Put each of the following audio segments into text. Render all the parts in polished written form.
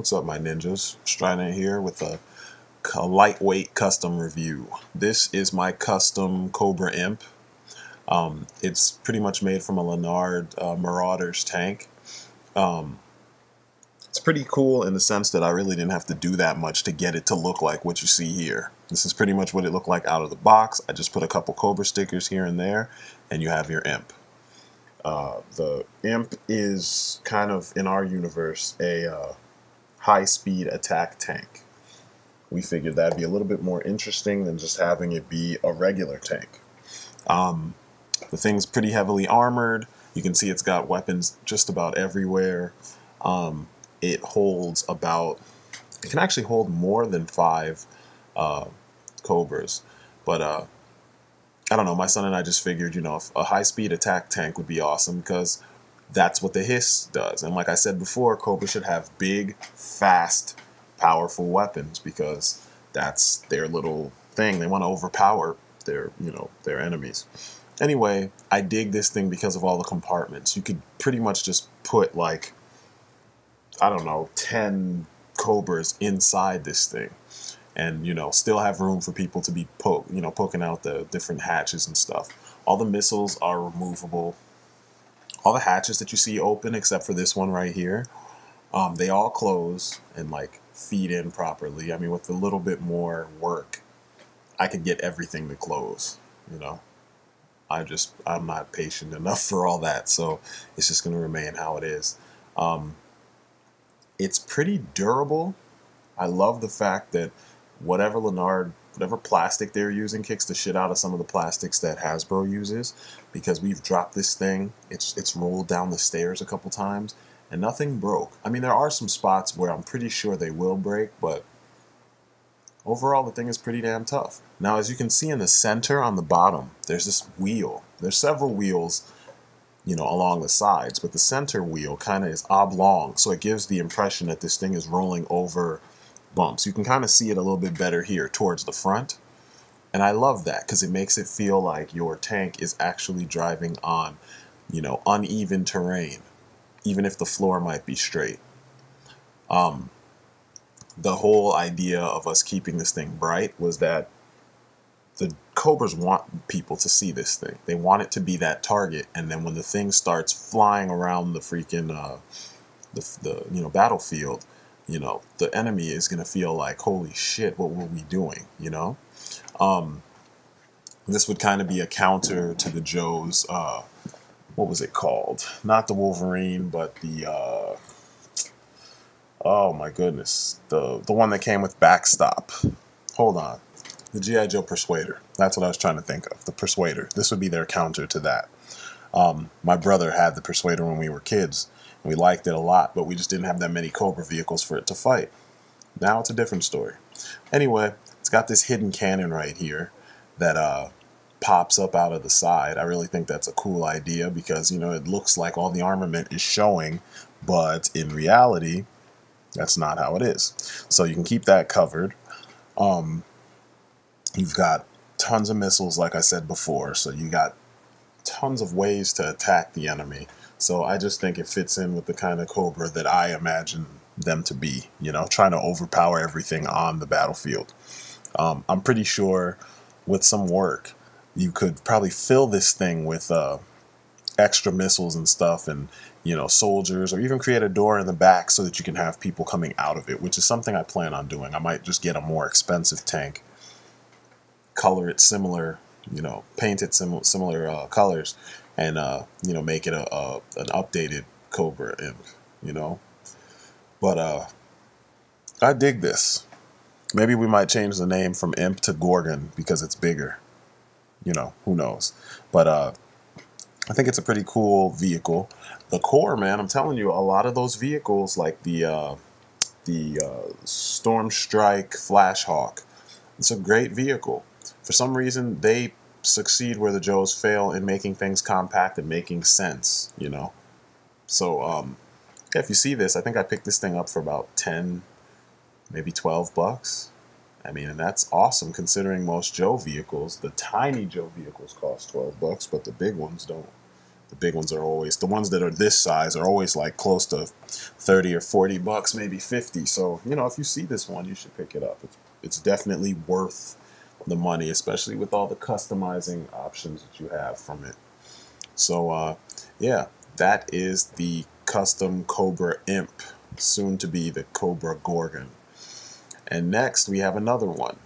What's up, my ninjas? Strider here with a lightweight custom review. This is my custom Cobra Imp. It's pretty much made from a Leonard Marauder's tank. It's pretty cool in the sense that I really didn't have to do that much to get it to look like what you see here. This is pretty much what it looked like out of the box. I just put a couple Cobra stickers here and there, and you have your Imp. The Imp is kind of, in our universe, a high-speed attack tank. We figured that'd be a little bit more interesting than just having it be a regular tank. The thing's pretty heavily armored. You can see it's got weapons just about everywhere. It holds about, it can actually hold more than 5 Cobras, but I don't know, my son and I just figured, you know, a high-speed attack tank would be awesome because that's what the Hiss does. And like I said before, Cobra should have big, fast, powerful weapons because that's their little thing. They want to overpower their, their enemies. Anyway, I dig this thing because of all the compartments. You could pretty much just put like, I don't know, 10 Cobras inside this thing. And, still have room for people to be poking out the different hatches and stuff. All the missiles are removable. All the hatches that you see open, except for this one right here, they all close and like feed in properly. I mean, with a little bit more work, I could get everything to close, I'm not patient enough for all that, so it's just going to remain how it is. It's pretty durable. I love the fact that whatever plastic they're using kicks the shit out of some of the plastics that Hasbro uses, because we've dropped this thing, it's rolled down the stairs a couple times and nothing broke. I mean, there are some spots where I'm pretty sure they will break, but overall the thing is pretty damn tough. Now, as you can see in the center on the bottom, there's this wheel. There's several wheels, along the sides, but the center wheel kind of is oblong, so it gives the impression that this thing is rolling over bumps. You can kind of see it a little bit better here towards the front, and I love that because it makes it feel like your tank is actually driving on, uneven terrain, even if the floor might be straight. The whole idea of us keeping this thing bright was that the Cobras want people to see this thing. They want it to be that target, and then when the thing starts flying around the freaking the battlefield, the enemy is going to feel like, holy shit, what were we doing, This would kind of be a counter to the Joe's, what was it called? Not the Wolverine, but the, oh my goodness, the one that came with backstop. Hold on. The G.I. Joe Persuader. That's what I was trying to think of, the Persuader. This would be their counter to that. My brother had the Persuader when we were kids. We liked it a lot, but we just didn't have that many Cobra vehicles for it to fight. Now it's a different story. Anyway, it's got this hidden cannon right here that pops up out of the side. I really think that's a cool idea because, it looks like all the armament is showing, but in reality, that's not how it is. So you can keep that covered. You've got tons of missiles, like I said before, so you got tons of ways to attack the enemy. So I just think it fits in with the kind of Cobra that I imagine them to be, trying to overpower everything on the battlefield. I'm pretty sure with some work, you could probably fill this thing with extra missiles and stuff and, soldiers, or even create a door in the back so that you can have people coming out of it, which is something I plan on doing. I might just get a more expensive tank, color it similar, paint it similar colors, and make it an updated Cobra Imp, But I dig this. Maybe we might change the name from Imp to Gorgon because it's bigger. Who knows? But I think it's a pretty cool vehicle. The core, man, I'm telling you, a lot of those vehicles, like the Storm Strike Flash Hawk, it's a great vehicle. For some reason, they succeed where the Joes fail in making things compact and making sense, So, yeah, if you see this, I think I picked this thing up for about 10, maybe $12. I mean, and that's awesome considering most Joe vehicles, the tiny Joe vehicles cost $12, but the big ones don't. The big ones are always, the ones that are this size are always like close to 30 or 40 bucks, maybe 50. So, you know, if you see this one, you should pick it up. It's definitely worth the money, especially with all the customizing options that you have from it. So, yeah, that is the custom Cobra Imp, soon to be the Cobra Gorgon. And next we have another one,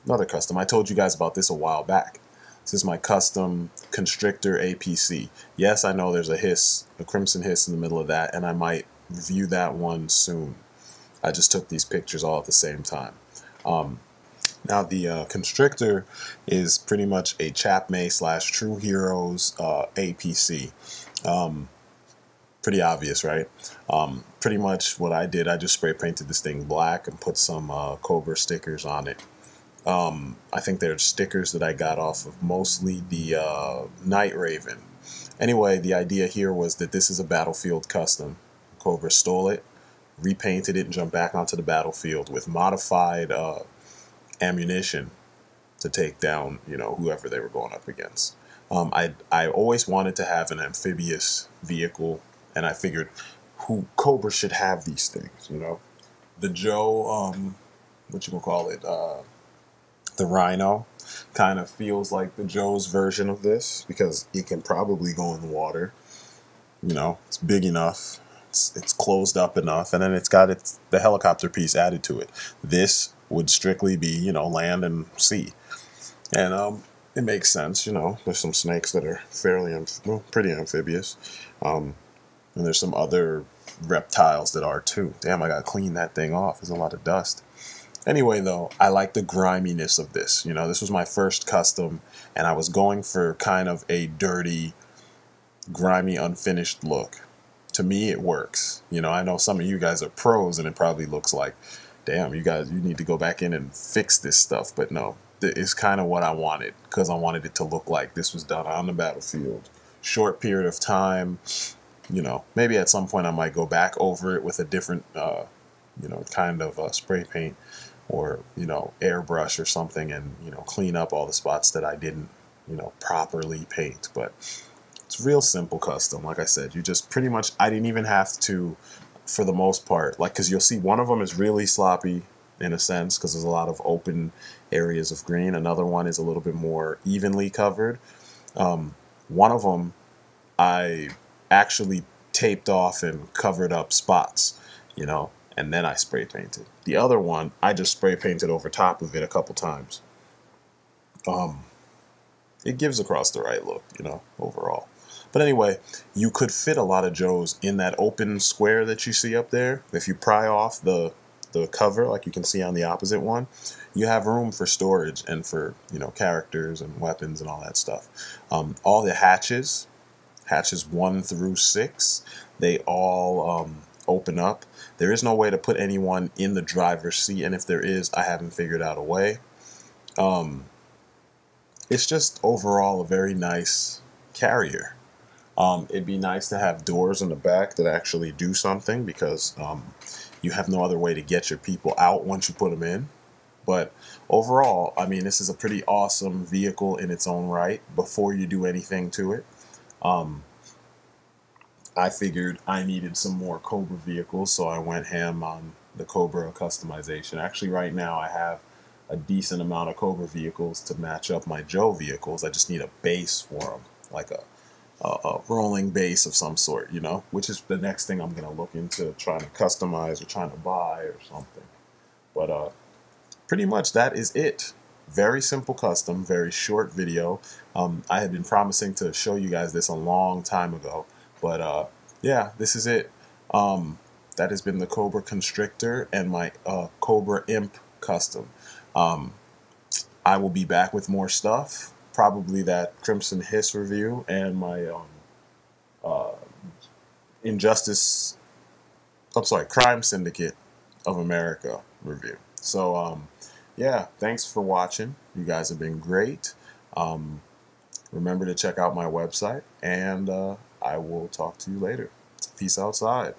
another custom. I told you guys about this a while back. This is my custom Constrictor APC. Yes, I know there's a Crimson Hiss in the middle of that, and I might review that one soon. I just took these pictures all at the same time. Now the Constrictor is pretty much a Chapmay / True Heroes APC. Pretty obvious, right? Pretty much what I did, I just spray painted this thing black and put some Cobra stickers on it. I think they're stickers that I got off of mostly the Night Raven. Anyway, the idea here was that this is a battlefield custom. Cobra stole it, repainted it, and jumped back onto the battlefield with modified ammunition to take down, you know, whoever they were going up against. I always wanted to have an amphibious vehicle, and I figured Cobra should have these things, you know. The Joe, what you gonna call it, the Rhino, kind of feels like the Joe's version of this because it can probably go in the water. You know, it's big enough, it's closed up enough, and then it's got the helicopter piece added to it. This would strictly be, you know, land and sea, and it makes sense. You know, there's some snakes that are pretty amphibious, and there's some other reptiles that are too. Damn, I gotta clean that thing off. There's a lot of dust. Anyway, though, I like the griminess of this. You know, this was my first custom, and I was going for kind of a dirty, grimy, unfinished look. To me, it works. You know, I know some of you guys are pros, and it probably looks like, damn, you need to go back in and fix this stuff. But no, it's kind of what I wanted, because I wanted it to look like this was done on the battlefield. Short period of time. You know, maybe at some point I might go back over it with a different, you know, kind of spray paint, or, you know, airbrush or something, and, you know, clean up all the spots that I didn't, you know, properly paint. But it's real simple custom. Like I said, you just pretty much, I didn't even have to, for the most part, like, because you'll see one of them is really sloppy in a sense because there's a lot of open areas of green. Another one is a little bit more evenly covered. One of them I actually taped off and covered up spots, you know, and then I spray painted. The other one, I just spray painted over top of it a couple times. It gives across the right look, you know, overall. But anyway, you could fit a lot of Joes in that open square that you see up there. If you pry off the cover, like you can see on the opposite one, you have room for storage and for, you know, characters and weapons and all that stuff. All the hatches 1 through 6, they all open up. There is no way to put anyone in the driver's seat, and if there is, I haven't figured out a way. It's just overall a very nice carrier. It'd be nice to have doors in the back that actually do something, because you have no other way to get your people out once you put them in. But overall, I mean, this is a pretty awesome vehicle in its own right before you do anything to it. I figured I needed some more Cobra vehicles, so I went ham on the Cobra customization. Actually, right now I have a decent amount of Cobra vehicles to match up my Joe vehicles. I just need a base for them, like a rolling base of some sort, you know, which is the next thing I'm going to look into trying to customize or trying to buy or something. But pretty much that is it. Very simple custom, very short video. I had been promising to show you guys this a long time ago, but yeah, this is it. That has been the Cobra Constrictor and my Cobra Imp custom. I will be back with more stuff, probably that Crimson Hiss review and my Crime Syndicate of America review. So yeah, thanks for watching. You guys have been great. Remember to check out my website, and I will talk to you later. Peace outside.